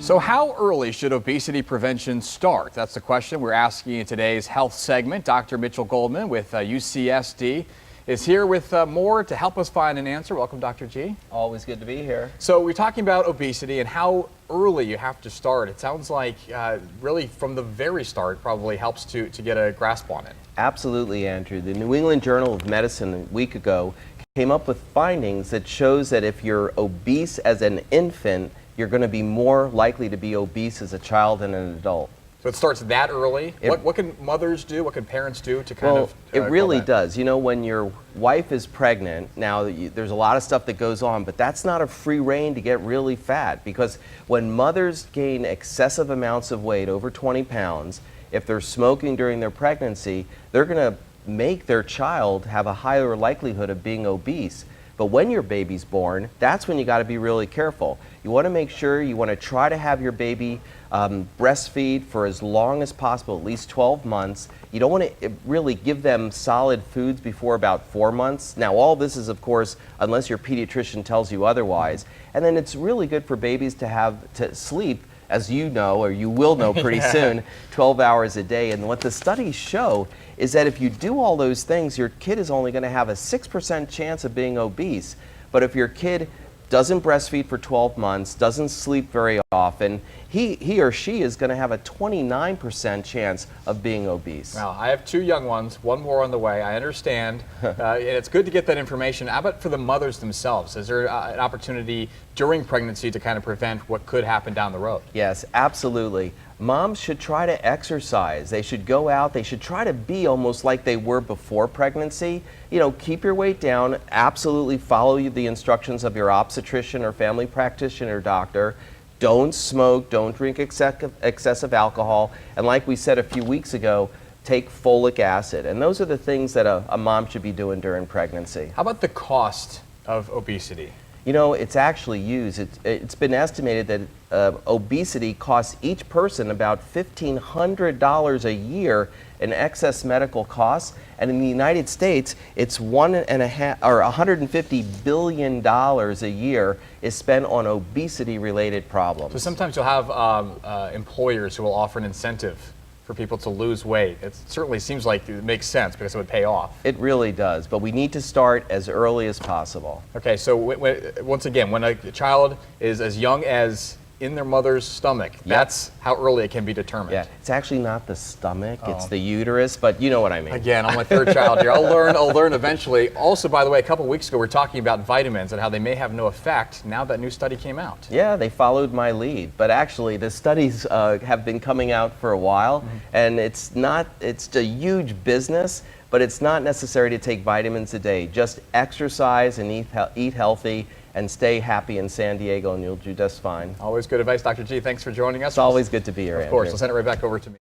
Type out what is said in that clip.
So how early should obesity prevention start? That's the question we're asking in today's health segment. Dr. Mitchel Goldman with UCSD is here with more to help us find an answer. Welcome, Dr. G. Always good to be here. So we're talking about obesity and how early you have to start. It sounds like really from the very start probably helps to get a grasp on it. Absolutely, Andrew. The New England Journal of Medicine a week ago came up with findings that shows that if you're obese as an infant, you're going to be more likely to be obese as a child and an adult. So it starts that early? What can mothers do, what can parents do to kind of it really does. You know, when your wife is pregnant, now there's a lot of stuff that goes on, but that's not a free rein to get really fat, because when mothers gain excessive amounts of weight, over 20 pounds, if they're smoking during their pregnancy, they're going to make their child have a higher likelihood of being obese. But when your baby's born, that's when you got to be really careful. You want to make sure you want to try to have your baby breastfeed for as long as possible, at least 12 months. You don't want to really give them solid foods before about 4 months. Now, all this is, of course, unless your pediatrician tells you otherwise. And then it's really good for babies to sleep, as you know, or you will know pretty soon, 12 hours a day. And what the studies show is that if you do all those things, your kid is only going to have a 6% chance of being obese. But if your kid doesn't breastfeed for 12 months, doesn't sleep very often, he or she is going to have a 29% chance of being obese. Now, I have 2 young ones, 1 more on the way. I understand, and it's good to get that information. How about for the mothers themselves? Is there an opportunity during pregnancy to kind of prevent what could happen down the road? Yes, absolutely. Moms should try to exercise. They should go out. They should try to be almost like they were before pregnancy. You know, keep your weight down. Absolutely follow the instructions of your obstetrician or family practitioner doctor. Don't smoke. Don't drink excessive alcohol. And like we said a few weeks ago, take folic acid. And those are the things that a mom should be doing during pregnancy. How about the cost of obesity? You know, it's actually used. It's been estimated that obesity costs each person about $1,500 a year in excess medical costs, and in the United States, it's $150 billion a year is spent on obesity-related problems. So sometimes you'll have employers who will offer an incentive for people to lose weight. It certainly seems like it makes sense because it would pay off. It really does, but we need to start as early as possible. Okay, so once again, when a child is as young as in their mother's stomach, that's how early it can be determined. Yeah, it's actually not the stomach, it's the uterus, but you know what I mean. Again, I'm my 3rd child here. I'll learn eventually. Also, by the way, a couple weeks ago, we were talking about vitamins and how they may have no effect now that new study came out. Yeah, they followed my lead, but actually the studies have been coming out for a while, and it's a huge business, but it's not necessary to take vitamins a day. Just exercise and eat healthy and stay happy in San Diego, and you'll do just fine. Always good advice, Dr. G. Thanks for joining us. It's always good to be here, Of course, I'll send it right back over to me.